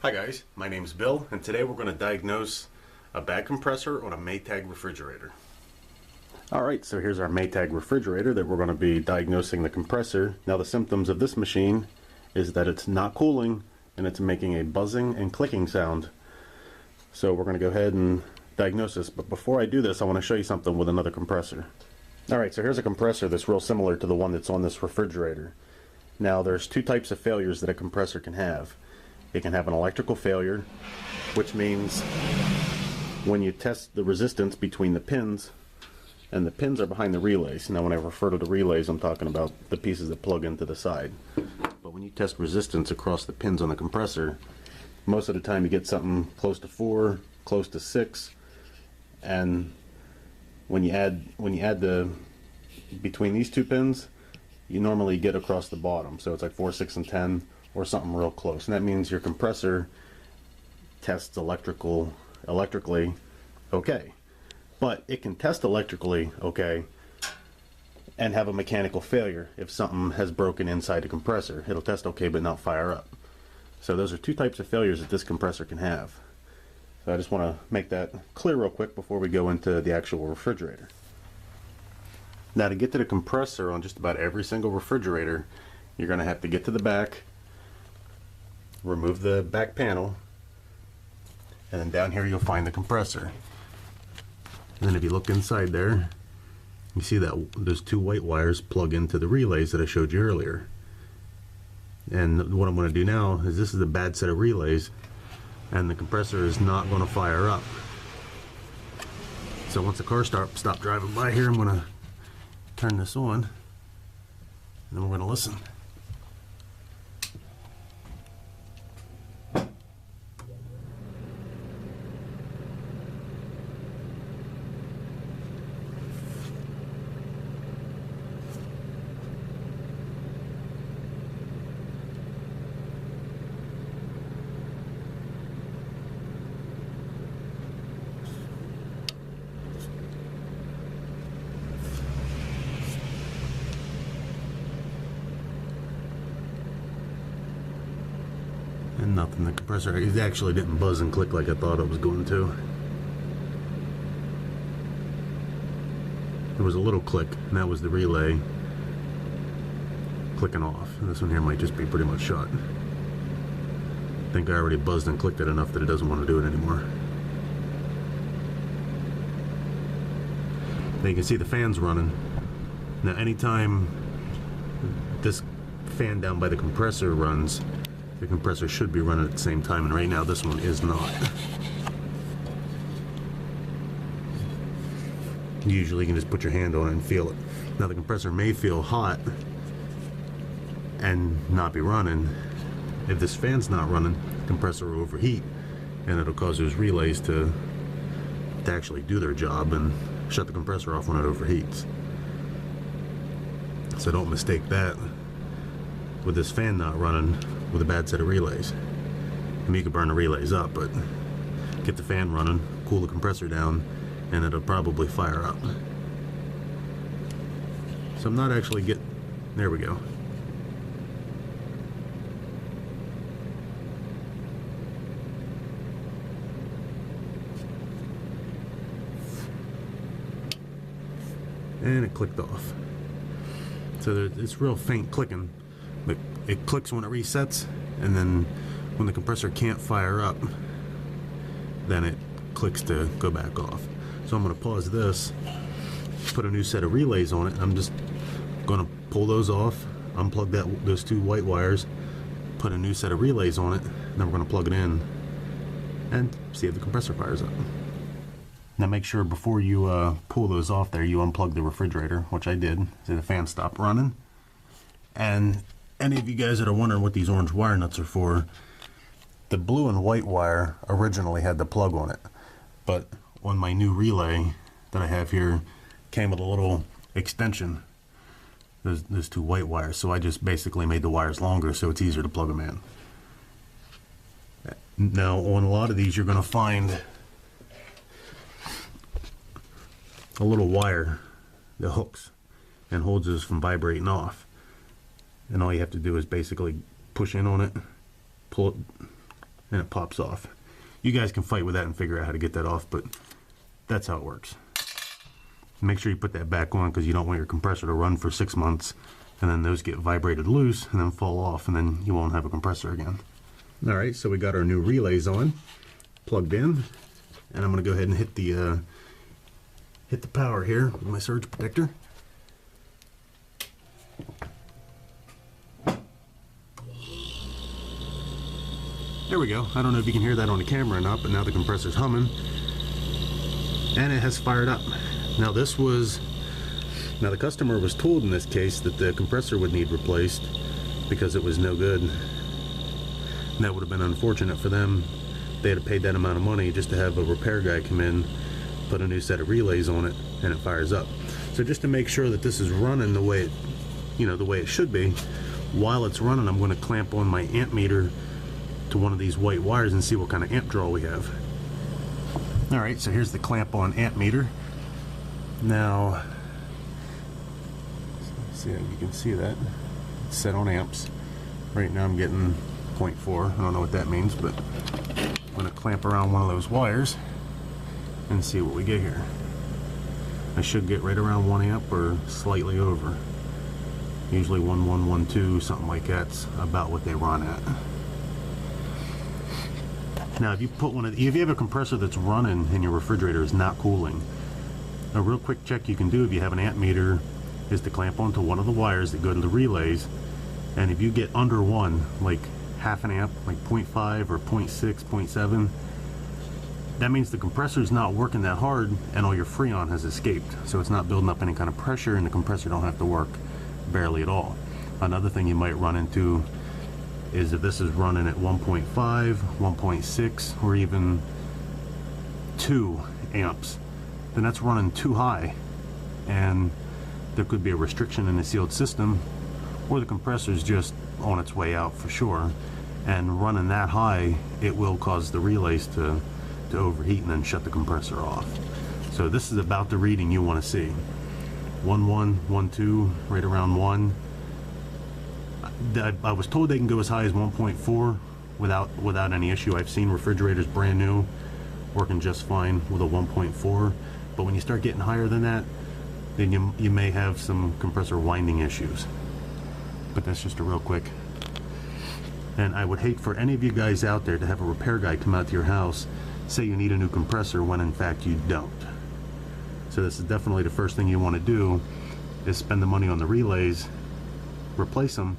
Hi guys, my name's Bill, and today we're going to diagnose a bad compressor on a Maytag refrigerator. Alright, so here's our Maytag refrigerator that we're going to be diagnosing the compressor. Now the symptoms of this machine is that it's not cooling and it's making a buzzing and clicking sound. So we're going to go ahead and diagnose this, but before I do this I want to show you something with another compressor. Alright, so here's a compressor that's real similar to the one that's on this refrigerator. Now there's two types of failures that a compressor can have. It can have an electrical failure, which means when you test the resistance between the pins, and the pins are behind the relays. Now when I refer to the relays, I'm talking about the pieces that plug into the side. But when you test resistance across the pins on the compressor, most of the time you get something close to 4, close to 6, and when you add the between these two pins, you normally get across the bottom. So it's like 4, 6, and 10, or something real close, and that means your compressor tests electrically okay. But it can test electrically okay and have a mechanical failure if something has broken inside the compressor. It'll test okay but not fire up. So those are two types of failures that this compressor can have. So I just want to make that clear real quick before we go into the actual refrigerator. Now to get to the compressor on just about every single refrigerator, you're going to have to get to the back, remove the back panel, and then down here you'll find the compressor. And then if you look inside there, you see that those two white wires plug into the relays that I showed you earlier. And what I'm going to do now is, this is a bad set of relays and the compressor is not going to fire up. So once the car stop driving by here, I'm going to turn this on and then we're going to listen. And nothing. The compressor, it actually didn't buzz and click like I thought it was going to. There was a little click, and that was the relay clicking off. And this one here might just be pretty much shot. I think I already buzzed and clicked it enough that it doesn't want to do it anymore. Now you can see the fan's running. Now anytime this fan down by the compressor runs, the compressor should be running at the same time, and right now this one is not. Usually you can just put your hand on it and feel it. Now the compressor may feel hot and not be running. If this fan's not running, the compressor will overheat and it'll cause those relays to actually do their job and shut the compressor off when it overheats. So don't mistake that with this fan not running with a bad set of relays. I mean, you could burn the relays up, but get the fan running, cool the compressor down, and it'll probably fire up. So I'm not actually getting, there we go. And it clicked off. So it's real faint clicking, but it clicks when it resets, and then when the compressor can't fire up, then it clicks to go back off. So I'm going to pause this, put a new set of relays on it. I'm just going to pull those off, unplug those two white wires, put a new set of relays on it, and then we're going to plug it in and see if the compressor fires up. Now make sure before you pull those off there, you unplug the refrigerator, which I did, so the fan stopped running. And any of you guys that are wondering what these orange wire nuts are for, the blue and white wire originally had the plug on it, but on my new relay that I have here came with a little extension, those two white wires, so I just basically made the wires longer so it's easier to plug them in. Now on a lot of these you're going to find a little wire that hooks and holds this from vibrating off. And all you have to do is basically push in on it, pull it, and it pops off. You guys can fight with that and figure out how to get that off, but that's how it works. Make sure you put that back on because you don't want your compressor to run for 6 months and then those get vibrated loose and then fall off and then you won't have a compressor again. Alright, so we got our new relays on, plugged in, and I'm going to go ahead and hit the power here with my surge protector. There we go. I don't know if you can hear that on the camera or not, but now the compressor's humming and it has fired up. Now the customer was told in this case that the compressor would need replaced because it was no good. And that would have been unfortunate for them. They had paid that amount of money just to have a repair guy come in, put a new set of relays on it, and it fires up. So just to make sure that this is running the way it should be, while it's running, I'm going to clamp on my amp meter to one of these white wires and see what kind of amp draw we have. Alright, so here's the clamp on amp meter. Now, see if you can see that. It's set on amps. Right now I'm getting 0.4. I don't know what that means, but I'm going to clamp around one of those wires and see what we get here. I should get right around 1 amp or slightly over. Usually 1.1, 1.2, something like that's about what they run at. Now if you have a compressor that's running and your refrigerator is not cooling, a real quick check you can do if you have an amp meter is to clamp onto one of the wires that go to the relays, and if you get under 1, like half an amp, like 0.5 or 0.6, 0.7, that means the compressor is not working that hard and all your freon has escaped, so it's not building up any kind of pressure and the compressor don't have to work barely at all. Another thing you might run into is if this is running at 1.5, 1.6, or even 2 amps, then that's running too high and there could be a restriction in the sealed system, or the compressor is just on its way out for sure, and running that high it will cause the relays to overheat and then shut the compressor off. So this is about the reading you want to see. 1.1, 1.2, right around 1. I was told they can go as high as 1.4 without any issue. I've seen refrigerators brand new working just fine with a 1.4, but when you start getting higher than that, then you may have some compressor winding issues. But that's just a real quick. And I would hate for any of you guys out there to have a repair guy come out to your house, say you need a new compressor when in fact you don't. So this is definitely the first thing you want to do, is spend the money on the relays, replace them,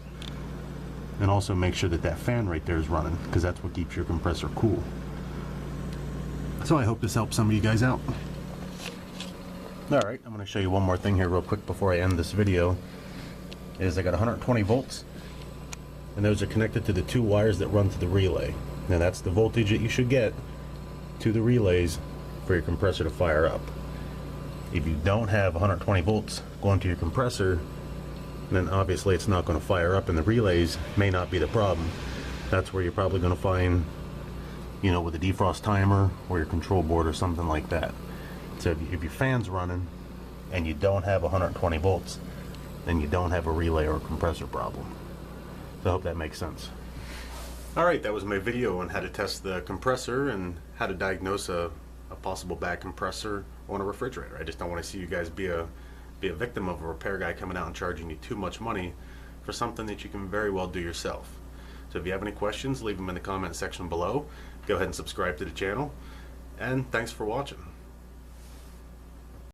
and also make sure that that fan right there is running, because that's what keeps your compressor cool. So I hope this helps some of you guys out. Alright, I'm going to show you one more thing here real quick before I end this video. Is I got 120 volts, and those are connected to the 2 wires that run to the relay. Now that's the voltage that you should get to the relays for your compressor to fire up. If you don't have 120 volts going to your compressor, then obviously it's not going to fire up, and the relays may not be the problem. That's where you're probably going to find, with a defrost timer or your control board or something like that. So if your fan's running and you don't have 120 volts, then you don't have a relay or a compressor problem. So I hope that makes sense. Alright, that was my video on how to test the compressor and how to diagnose a possible bad compressor on a refrigerator. I just don't want to see you guys be a victim of a repair guy coming out and charging you too much money for something that you can very well do yourself. So if you have any questions, leave them in the comment section below. Go ahead and subscribe to the channel, and thanks for watching.